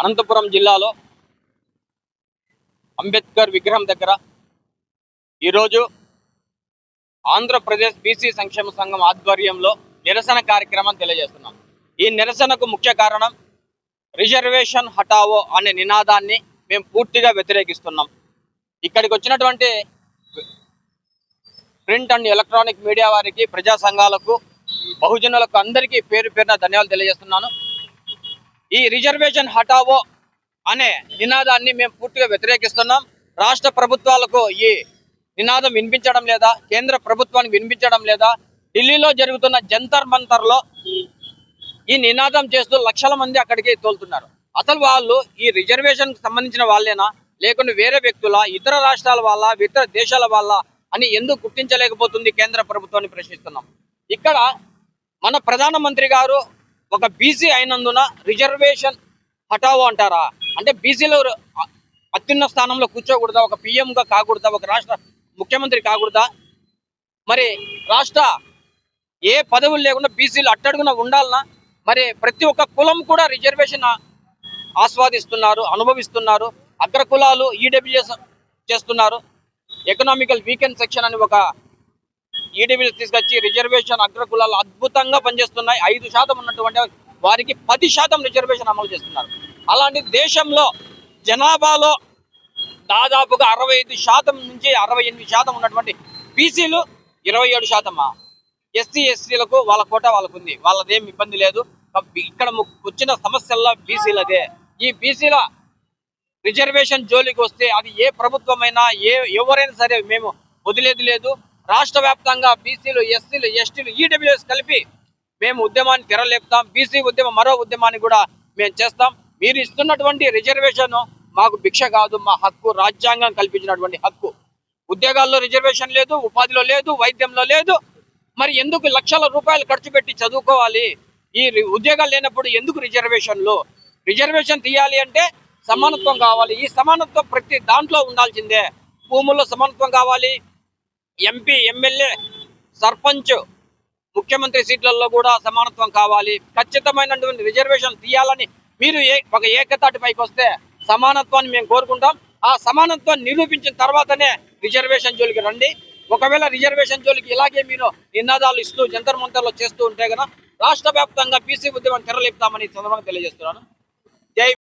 అనంతపురం జిల్లాలో అంబేద్కర్ విగ్రహం దగ్గర ఈరోజు ఆంధ్రప్రదేశ్ బీసీ సంక్షేమ సంఘం ఆధ్వర్యంలో నిరసన కార్యక్రమం తెలియజేస్తున్నాం. ఈ నిరసనకు ముఖ్య కారణం రిజర్వేషన్ హటావో అనే నినాదాన్ని మేము పూర్తిగా వ్యతిరేకిస్తున్నాం. ఇక్కడికి వచ్చినటువంటి ప్రింట్ అండ్ ఎలక్ట్రానిక్ మీడియా వారికి, ప్రజా సంఘాలకు, బహుజనులకు అందరికీ పేరు పేరున ధన్యవాదాలు తెలియజేస్తున్నాను. ఈ రిజర్వేషన్ హటావో అనే నినాదాన్ని మేము పూర్తిగా వ్యతిరేకిస్తున్నాం. రాష్ట్ర ప్రభుత్వాలకు ఈ నినాదం వినిపించడం లేదా, కేంద్ర ప్రభుత్వానికి వినిపించడం లేదా. ఢిల్లీలో జరుగుతున్న జంతర్ మంతర్లో ఈ నినాదం చేస్తూ లక్షల మంది అక్కడికి తోలుతున్నారు. అసలు వాళ్ళు ఈ రిజర్వేషన్ సంబంధించిన వాళ్ళేనా, లేకుంటే వేరే వ్యక్తుల, ఇతర రాష్ట్రాల వాళ్ళ, ఇతర దేశాల వాళ్ళ అని ఎందుకు గుర్తించలేకపోతుంది కేంద్ర ప్రభుత్వాన్ని ప్రశ్నిస్తున్నాం. ఇక్కడ మన ప్రధానమంత్రి గారు ఒక బీసీ అయినందున రిజర్వేషన్ హటావో అంటారా? అంటే బీసీలో అత్యున్న స్థానంలో కూర్చోకూడదా? ఒక పిఎంగా కాకూడదా? ఒక రాష్ట్ర ముఖ్యమంత్రి కాకూడదా? మరి రాష్ట్ర ఏ పదవులు లేకుండా బీసీలు అట్టడుగున ఉండాలనా? మరి ప్రతి ఒక్క కులం కూడా రిజర్వేషన్ ఆస్వాదిస్తున్నారు, అనుభవిస్తున్నారు. అగ్ర కులాలు ఈడబ్ల్యూఎస్ చేస్తున్నారు. ఎకనామికల్ వీకెండ్ సెక్షన్ అని ఒక ఈడబ్ల్యూఎస్ తీసుకొచ్చి రిజర్వేషన్ అగ్ర కులాలు అద్భుతంగా పనిచేస్తున్నాయి. 5% ఉన్నటువంటి వారికి 10% రిజర్వేషన్ అమలు చేస్తున్నారు. అలాంటి దేశంలో జనాభాలో దాదాపుగా 65% నుంచి 68% ఉన్నటువంటి బీసీలు 27%. ఎస్సీ ఎస్టీలకు వాళ్ళ కోటా వాళ్ళకు ఉంది, వాళ్ళదేం ఇబ్బంది లేదు. ఇక్కడ వచ్చిన సమస్యల్లో బీసీలదే. ఈ బీసీల రిజర్వేషన్ జోలికి వస్తే అది ఏ ప్రభుత్వమైనా, ఎవరైనా సరే మేము వదిలేది లేదు. రాష్ట్ర వ్యాప్తంగా బీసీలు, ఎస్సీలు, ఎస్టీలు, ఈడబ్ల్యూఎస్ కలిపి మేము ఉద్యమాన్ని తెరలేపుతాం. బీసీ ఉద్యమం మరో ఉద్యమాన్ని కూడా మేము చేస్తాం. మీరు ఇస్తున్నటువంటి రిజర్వేషన్ మాకు భిక్ష కాదు, మా హక్కు, రాజ్యాంగం కల్పించినటువంటి హక్కు. ఉద్యోగాల్లో రిజర్వేషన్ లేదు, ఉపాధిలో లేదు, వైద్యంలో లేదు. మరి ఎందుకు లక్షల రూపాయలు ఖర్చు పెట్టి చదువుకోవాలి? ఈ ఉద్యోగాలు లేనప్పుడు ఎందుకు రిజర్వేషన్లు? రిజర్వేషన్ తీయాలి అంటే సమానత్వం కావాలి. ఈ సమానత్వం ప్రతి దాంట్లో ఉండాల్సిందే. భూముల్లో సమానత్వం కావాలి. ఎంపీ, ఎమ్మెల్యే, సర్పంచ్, ముఖ్యమంత్రి సీట్లలో కూడా సమానత్వం కావాలి. ఖచ్చితమైనటువంటి రిజర్వేషన్ తీయాలని మీరు ఒక ఏకతాటి పైకి వస్తే సమానత్వాన్ని మేము కోరుకుంటాం. ఆ సమానత్వాన్ని నిరూపించిన తర్వాతనే రిజర్వేషన్ జోలికి రండి. ఒకవేళ రిజర్వేషన్ జోలికి ఇలాగే మీరు నినాదాలు ఇస్తూ జంతర్ మంతర్లో చేస్తూ ఉంటే కనుక రాష్ట్ర వ్యాప్తంగా బీసీ ఉద్యమం తెరలేపుతామని సందర్భంగా తెలియజేస్తున్నాను. జై